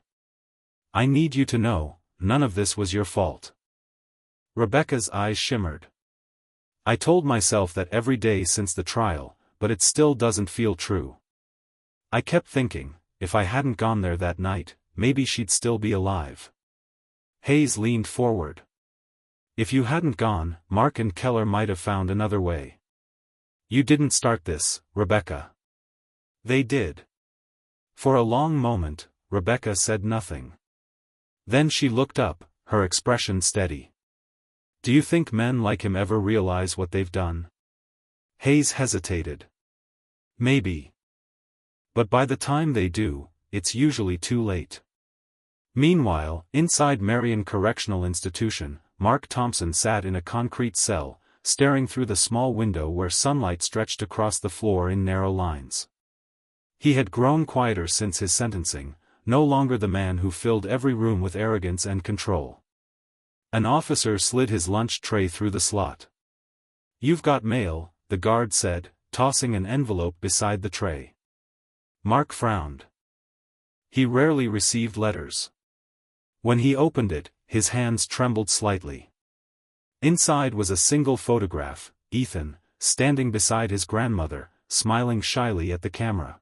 I need you to know, none of this was your fault." Rebecca's eyes shimmered. "I told myself that every day since the trial, but it still doesn't feel true. I kept thinking, if I hadn't gone there that night, maybe she'd still be alive." Hayes leaned forward. "If you hadn't gone, Mark and Keller might have found another way. You didn't start this, Rebecca. They did." For a long moment, Rebecca said nothing. Then she looked up, her expression steady. "Do you think men like him ever realize what they've done?" Hayes hesitated. "Maybe. But by the time they do, it's usually too late." Meanwhile, inside Marion Correctional Institution, Mark Thompson sat in a concrete cell, staring through the small window where sunlight stretched across the floor in narrow lines. He had grown quieter since his sentencing, no longer the man who filled every room with arrogance and control. An officer slid his lunch tray through the slot. "You've got mail," the guard said, tossing an envelope beside the tray. Mark frowned. He rarely received letters. When he opened it, his hands trembled slightly. Inside was a single photograph, Ethan, standing beside his grandmother, smiling shyly at the camera.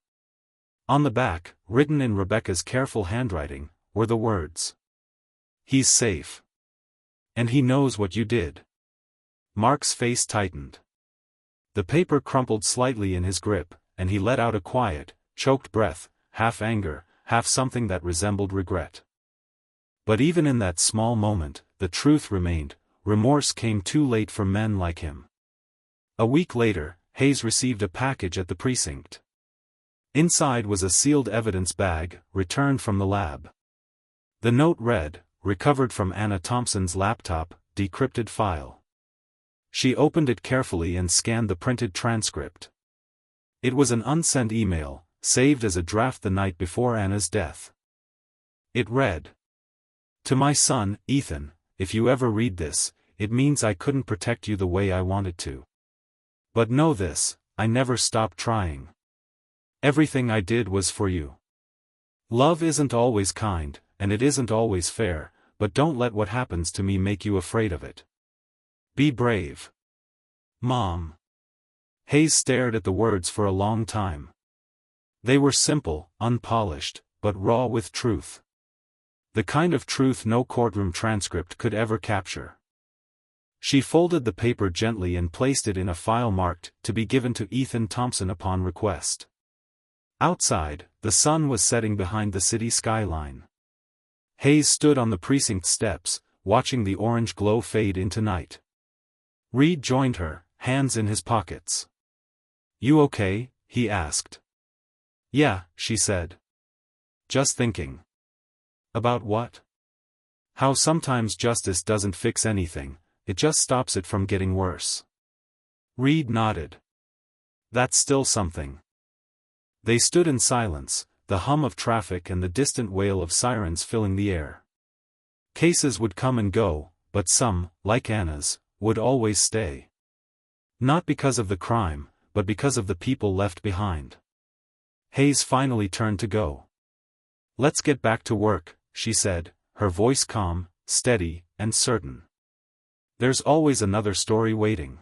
On the back, written in Rebecca's careful handwriting, were the words, "He's safe. And he knows what you did." Mark's face tightened. The paper crumpled slightly in his grip, and he let out a quiet, choked breath, half anger, half something that resembled regret. But even in that small moment, the truth remained, remorse came too late for men like him. A week later, Hayes received a package at the precinct. Inside was a sealed evidence bag, returned from the lab. The note read, "Recovered from Anna Thompson's laptop, decrypted file." She opened it carefully and scanned the printed transcript. It was an unsent email, saved as a draft the night before Anna's death. It read, "To my son, Ethan, if you ever read this, it means I couldn't protect you the way I wanted to. But know this, I never stopped trying. Everything I did was for you. Love isn't always kind, and it isn't always fair, but don't let what happens to me make you afraid of it. Be brave. Mom." Hayes stared at the words for a long time. They were simple, unpolished, but raw with truth. The kind of truth no courtroom transcript could ever capture. She folded the paper gently and placed it in a file marked, "To be given to Ethan Thompson upon request." Outside, the sun was setting behind the city skyline. Hayes stood on the precinct steps, watching the orange glow fade into night. Reed joined her, hands in his pockets. "You okay, he asked. Yeah, she said. Just thinking. About what? How sometimes justice doesn't fix anything, it just stops it from getting worse. Reed nodded. That's still something. They stood in silence, the hum of traffic and the distant wail of sirens filling the air. Cases would come and go, but some, like Anna's, would always stay. Not because of the crime, but because of the people left behind. Hayes finally turned to go. Let's get back to work, she said, her voice calm, steady, and certain. There's always another story waiting.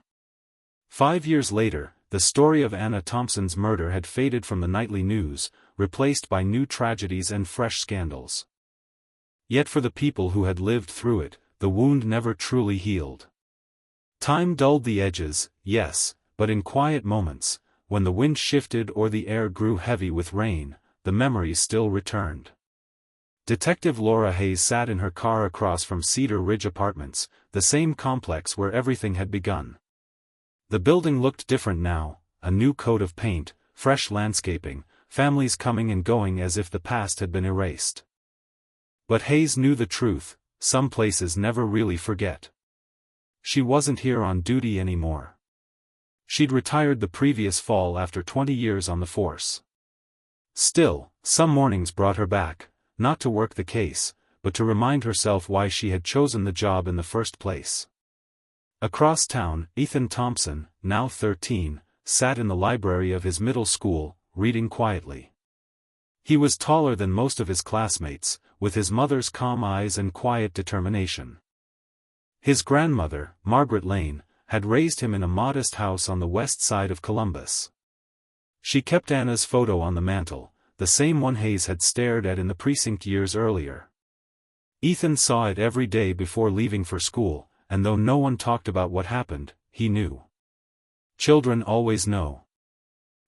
5 years later, the story of Anna Thompson's murder had faded from the nightly news, replaced by new tragedies and fresh scandals. Yet for the people who had lived through it, the wound never truly healed. Time dulled the edges, yes, but in quiet moments, when the wind shifted or the air grew heavy with rain, the memories still returned. Detective Laura Hayes sat in her car across from Cedar Ridge Apartments, the same complex where everything had begun. The building looked different now, a new coat of paint, fresh landscaping, families coming and going as if the past had been erased. But Hayes knew the truth, some places never really forget. She wasn't here on duty anymore. She'd retired the previous fall after 20 years on the force. Still, some mornings brought her back, not to work the case, but to remind herself why she had chosen the job in the first place. Across town, Ethan Thompson, now 13, sat in the library of his middle school, reading quietly. He was taller than most of his classmates, with his mother's calm eyes and quiet determination. His grandmother, Margaret Lane, had raised him in a modest house on the west side of Columbus. She kept Anna's photo on the mantel, the same one Hayes had stared at in the precinct years earlier. Ethan saw it every day before leaving for school, and though no one talked about what happened, he knew. Children always know.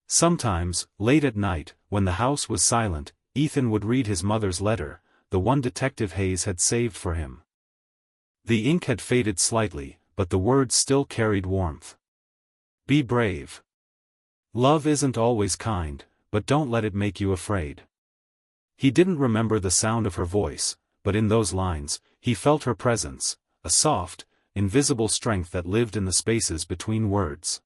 Sometimes, late at night, when the house was silent, Ethan would read his mother's letter, the one Detective Hayes had saved for him. The ink had faded slightly, but the words still carried warmth. Be brave. Love isn't always kind, but don't let it make you afraid. He didn't remember the sound of her voice, but in those lines, he felt her presence, a soft, invisible strength that lived in the spaces between words.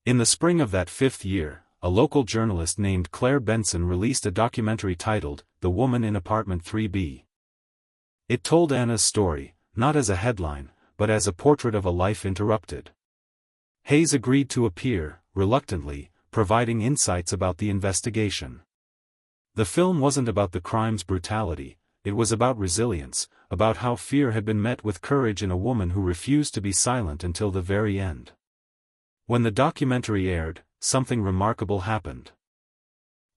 In the spring of that 5th year, a local journalist named Claire Benson released a documentary titled, The Woman in Apartment 3B. It told Anna's story, not as a headline, but as a portrait of a life interrupted. Hayes agreed to appear, reluctantly, providing insights about the investigation. The film wasn't about the crime's brutality, it was about resilience, about how fear had been met with courage in a woman who refused to be silent until the very end. When the documentary aired, something remarkable happened.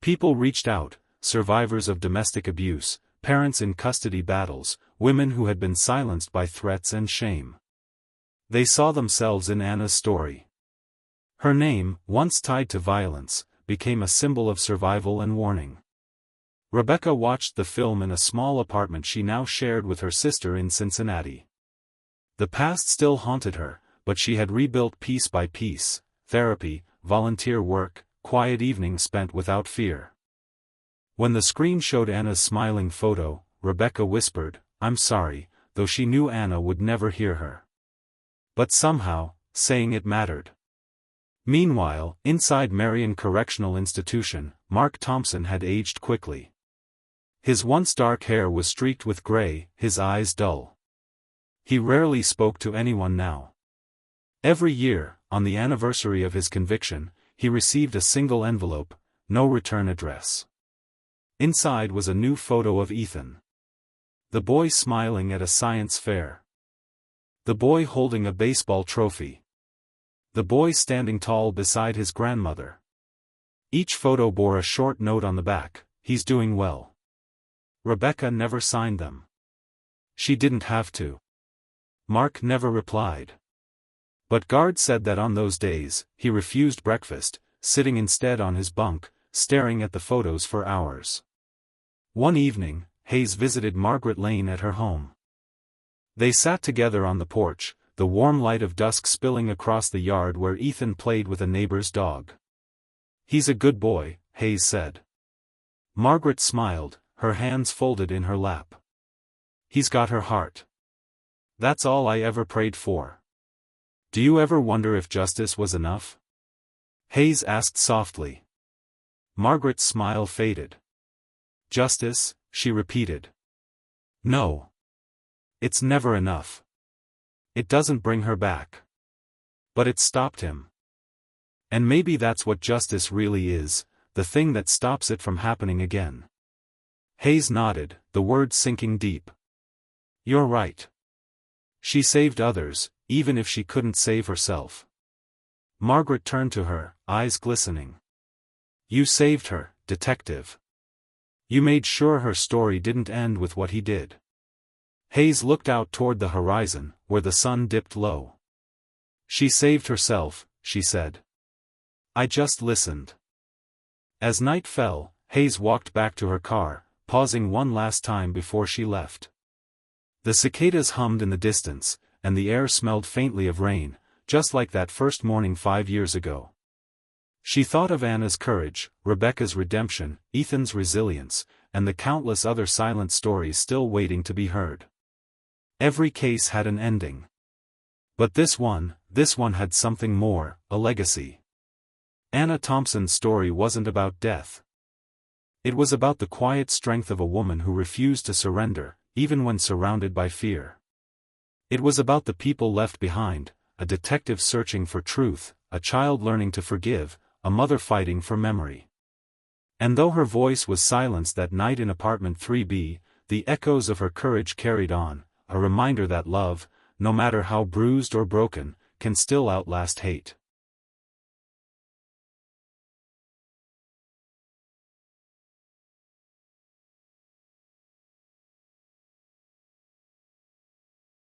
People reached out, survivors of domestic abuse, parents in custody battles, women who had been silenced by threats and shame. They saw themselves in Anna's story. Her name, once tied to violence, became a symbol of survival and warning. Rebecca watched the film in a small apartment she now shared with her sister in Cincinnati. The past still haunted her, but she had rebuilt piece by piece, therapy, volunteer work, quiet evenings spent without fear. When the screen showed Anna's smiling photo, Rebecca whispered, "I'm sorry," though she knew Anna would never hear her. But somehow, saying it mattered. Meanwhile, inside Marion Correctional Institution, Mark Thompson had aged quickly. His once dark hair was streaked with gray, his eyes dull. He rarely spoke to anyone now. Every year, on the anniversary of his conviction, he received a single envelope, no return address. Inside was a new photo of Ethan. The boy smiling at a science fair. The boy holding a baseball trophy. The boy standing tall beside his grandmother. Each photo bore a short note on the back, "He's doing well." Rebecca never signed them. She didn't have to. Mark never replied. But guards said that on those days, he refused breakfast, sitting instead on his bunk, staring at the photos for hours. One evening, Hayes visited Margaret Lane at her home. They sat together on the porch, the warm light of dusk spilling across the yard where Ethan played with a neighbor's dog. He's a good boy, Hayes said. Margaret smiled, her hands folded in her lap. He's got her heart. That's all I ever prayed for. Do you ever wonder if justice was enough? Hayes asked softly. Margaret's smile faded. Justice, she repeated. No. It's never enough. It doesn't bring her back. But it stopped him. And maybe that's what justice really is, the thing that stops it from happening again. Hayes nodded, the words sinking deep. You're right. She saved others, even if she couldn't save herself. Margaret turned to her, eyes glistening. You saved her, detective. You made sure her story didn't end with what he did. Hayes looked out toward the horizon, where the sun dipped low. She saved herself, she said. I just listened. As night fell, Hayes walked back to her car, pausing one last time before she left. The cicadas hummed in the distance, and the air smelled faintly of rain, just like that first morning 5 years ago. She thought of Anna's courage, Rebecca's redemption, Ethan's resilience, and the countless other silent stories still waiting to be heard. Every case had an ending. But this one had something more, a legacy. Anna Thompson's story wasn't about death. It was about the quiet strength of a woman who refused to surrender, even when surrounded by fear. It was about the people left behind, a detective searching for truth, a child learning to forgive, a mother fighting for memory. And though her voice was silenced that night in apartment 3B, the echoes of her courage carried on, a reminder that love, no matter how bruised or broken, can still outlast hate.